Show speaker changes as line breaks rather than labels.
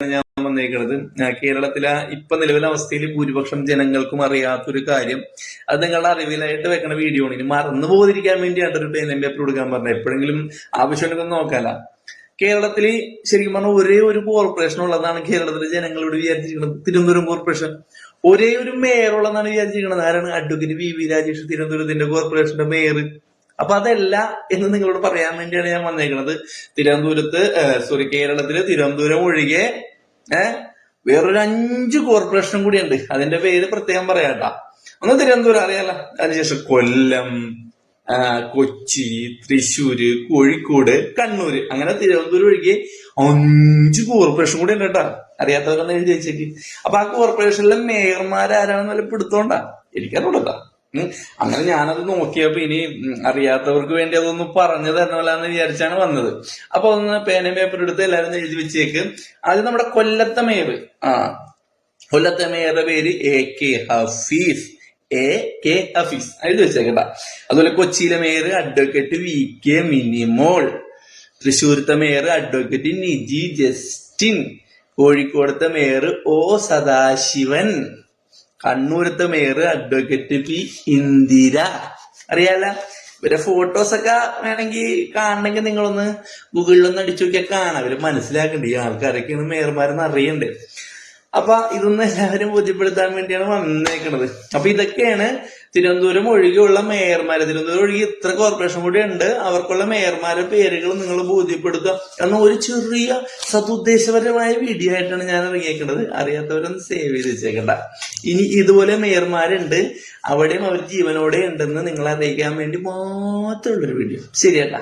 ഞാൻ വന്നേക്കുന്നത് കേരളത്തിലെ ഇപ്പൊ നിലവിലെ അവസ്ഥയിൽ ഭൂരിപക്ഷം ജനങ്ങൾക്കും അറിയാത്തൊരു കാര്യം, അത് നിങ്ങളുടെ അറിവിലായിട്ട് വെക്കണ വീഡിയോ ആണ്. ഇനി മറന്നു പോകാതിരിക്കാൻ വേണ്ടിയാണ് ഒരു പേനും പേപ്പർ കൊടുക്കാൻ പറഞ്ഞത്. എപ്പോഴെങ്കിലും ആവശ്യമുണ്ടെങ്കിൽ നോക്കാല. കേരളത്തിൽ ശരിക്കും പറഞ്ഞാൽ ഒരേ ഒരു കോർപ്പറേഷൻ ഉള്ളതാണ് കേരളത്തിലെ ജനങ്ങളോട് വിചാരിച്ചിരിക്കുന്നത്. തിരുവനന്തപുരം കോർപ്പറേഷൻ ഒരേ ഒരു മേയർ ഉള്ളതാണ് വിചാരിച്ചിരിക്കുന്നത്. ആരാണ്? അഡ്വക്കേറ്റ് വി രാജേഷ്, തിരുവനന്തപുരത്തിന്റെ കോർപ്പറേഷന്റെ മേയർ. അപ്പൊ അതല്ല എന്ന് നിങ്ങളോട് പറയാൻ വേണ്ടിയാണ് ഞാൻ വന്നേക്കുന്നത്. കേരളത്തില് തിരുവനന്തപുരം ഒഴികെ വേറൊരു 5 കോർപ്പറേഷനും കൂടി ഉണ്ട്. അതിന്റെ പേര് പ്രത്യേകം പറയാട്ടാ. ഒന്ന് തിരുവനന്തപുരം അറിയാലോ, അതിനുശേഷം കൊല്ലം, കൊച്ചി, തൃശ്ശൂര്, കോഴിക്കോട്, കണ്ണൂര്, അങ്ങനെ തിരുവനന്തപുരം ഒഴികെ 5 കോർപ്പറേഷൻ കൂടി ഉണ്ട് കേട്ടാ. അറിയാത്തവരൊന്നും എഴുതി വെച്ചേക്ക്. അപ്പൊ ആ കോർപ്പറേഷനിലെ മേയർമാരാരാണെന്ന് വല്ല പിടുത്തോണ്ടാ? എനിക്കറിയില്ല. അങ്ങനെ ഞാനത് നോക്കിയപ്പോ ഇനി അറിയാത്തവർക്ക് വേണ്ടി അതൊന്ന് പറഞ്ഞു തരണമല്ലെന്ന് വിചാരിച്ചാണ് വന്നത്. അപ്പൊ ഒന്ന് പേന പേപ്പർ എടുത്ത് എല്ലാവരും എഴുതി വെച്ചേക്ക്. ആദ്യം നമ്മുടെ കൊല്ലത്തെ മേയർ, കൊല്ലത്തെ മേയറുടെ പേര് ഹഫീസ്. ഹഫീസ് എഴുതി വെച്ചേക്കട്ടാ. അതുപോലെ കൊച്ചിയിലെ മേയർ അഡ്വക്കേറ്റ് VK മിനിമോൾ. തൃശ്ശൂരത്തെ മേയർ അഡ്വക്കേറ്റ് നിജി ജസ്റ്റിൻ. കോഴിക്കോടത്തെ മേയർ O സദാശിവൻ. കണ്ണൂരത്തെ മേയർ അഡ്വക്കേറ്റ് P ഇന്ദിര. അറിയാല ഇവരെ ഫോട്ടോസൊക്കെ വേണമെങ്കിൽ കാണണമെങ്കിൽ നിങ്ങളൊന്ന് ഗൂഗിളിലൊന്ന് അടിച്ചു നോക്കിയാൽ കാണാം. ഇവര് മനസ്സിലാക്കണ്ടേ ഈ ആൾക്കാരൊക്കെയാണ് മേയർമാരെന്ന് അറിയണ്ടേ. അപ്പൊ ഇതൊന്നും എല്ലാവരും ബോധ്യപ്പെടുത്താൻ വേണ്ടിയാണ് വന്നേക്കണത്. അപ്പൊ ഇതൊക്കെയാണ് തിരുവനന്തപുരം ഒഴികെയുള്ള മേയർമാര്. തിരുവനന്തപുരം ഒഴികെ ഇത്ര കോർപ്പറേഷൻ കൂടി ഉണ്ട്. അവർക്കുള്ള മേയർമാരുടെ പേരുകൾ നിങ്ങൾ ബോധ്യപ്പെടുത്തുക എന്ന ഒരു ചെറിയ സതുദ്ദേശപരമായ വീഡിയോ ആയിട്ടാണ് ഞാൻ ഇറങ്ങിയേക്കുന്നത്. അറിയാത്തവരൊന്ന് സേവ് ചെയ്ത് വെച്ചേക്കണ്ട. ഇനി ഇതുപോലെ മേയർമാരുണ്ട്, അവിടെയും അവർ ജീവനോടെ ഉണ്ടെന്ന് നിങ്ങളെ അറിയിക്കാൻ വേണ്ടി മാത്രമുള്ളൊരു വീഡിയോ. ശരിയല്ല?